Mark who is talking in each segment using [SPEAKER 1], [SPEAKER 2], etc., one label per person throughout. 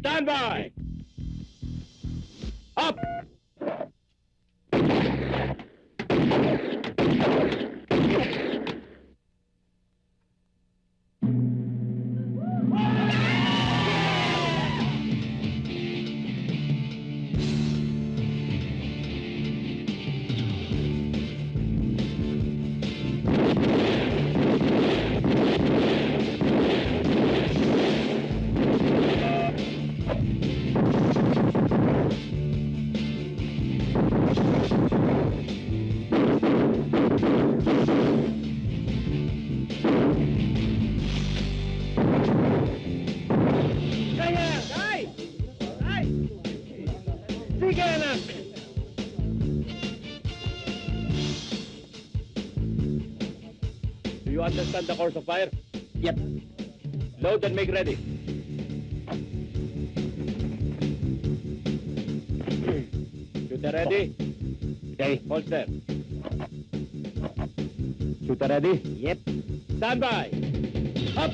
[SPEAKER 1] Stand by! Up! Do you understand the course of fire?
[SPEAKER 2] Yep.
[SPEAKER 1] Load and make ready. Shooter ready?
[SPEAKER 2] Okay.
[SPEAKER 1] Holster. Shooter ready?
[SPEAKER 2] Yep.
[SPEAKER 1] Stand by! Up!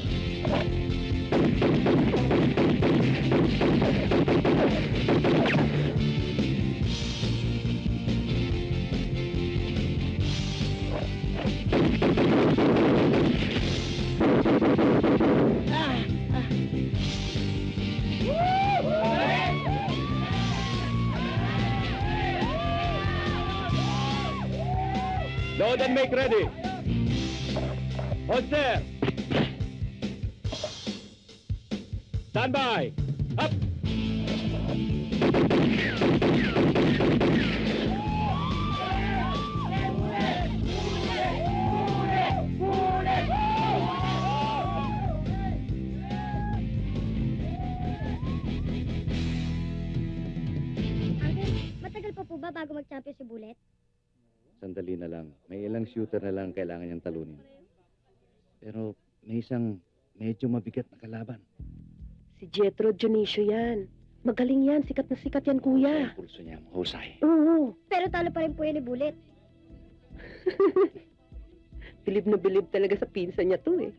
[SPEAKER 1] Load and make ready. Holster. Stand by. Up.
[SPEAKER 3] Matagal pa po ba bago mag-champion si Bullet?
[SPEAKER 4] Sandali na lang. May ilang shooter na lang kailangan niyang talunin. Pero may isang medyo mabigat na kalaban.
[SPEAKER 5] Si Jetro Dionisio yan. Magaling yan. Sikat na sikat yan, kuya.
[SPEAKER 4] Ang pulso niya, mahusay.
[SPEAKER 5] Oo.
[SPEAKER 3] Pero talo pa rin po yan ni Bullet.
[SPEAKER 5] Bilib na bilib talaga sa pinsan niya to eh.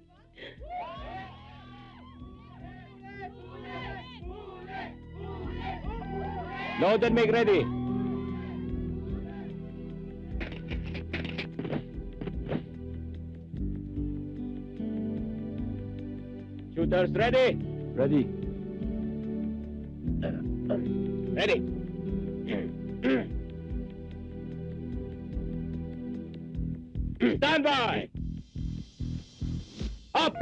[SPEAKER 1] Load and make ready. Shooters ready?
[SPEAKER 4] Ready.
[SPEAKER 1] Ready. Stand by. Up.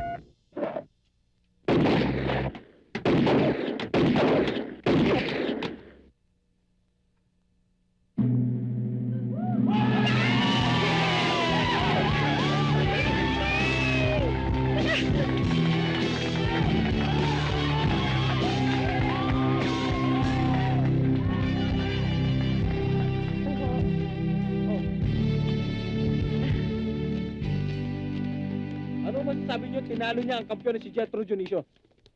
[SPEAKER 1] Ano masasabi niyo tinalo niya ang kampiyon na si Jetro Dionisio?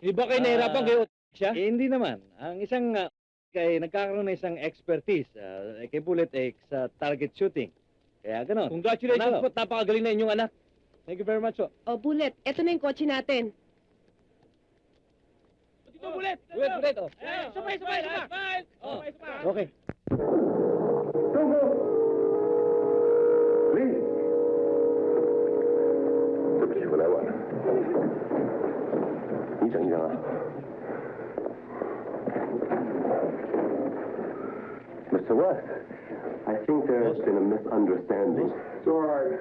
[SPEAKER 1] Hindi ba kayo nahirapan kayo siya?
[SPEAKER 4] Hindi naman. Ang isang kay nagkakaroon ng isang expertise kay Bullet sa target shooting. Kaya ganon.
[SPEAKER 1] Congratulations
[SPEAKER 4] Panalo.
[SPEAKER 1] po, napakagaling na inyong anak. Thank you very much po.
[SPEAKER 5] Oh, Bullet, eto na yung kotse natin.
[SPEAKER 1] Dito, Bullet! Bullet, oh. Sabay! Oh.
[SPEAKER 4] Okay.
[SPEAKER 6] Mr. West, I think there's been a misunderstanding.
[SPEAKER 7] It's all right.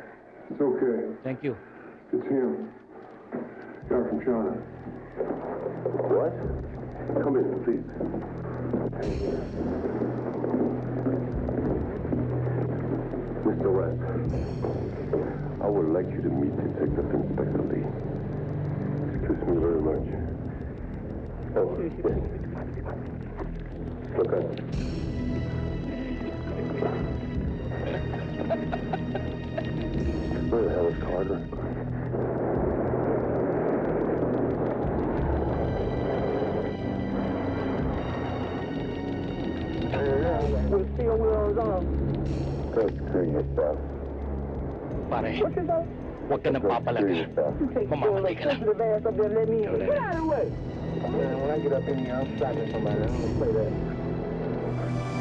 [SPEAKER 7] It's okay.
[SPEAKER 4] Thank you.
[SPEAKER 7] It's him. Guy from China.
[SPEAKER 6] What? Come in, please. Mr. West, I would like you to meet Detective Inspector Lee. Excuse me very much. Oh, yes. Look at Where the hell is Carter?
[SPEAKER 7] With steel wheels on.
[SPEAKER 6] Take care of yourself.
[SPEAKER 4] Pare,
[SPEAKER 7] What is that?
[SPEAKER 4] huwag ka nang papalagay.
[SPEAKER 7] Take
[SPEAKER 4] Mamamatay ka lang.
[SPEAKER 7] sensitive ass up there, let me in.
[SPEAKER 4] Ikaw na.
[SPEAKER 7] Get out of the way. When I get up in here, I'll slap it somebody. I'm gonna play that.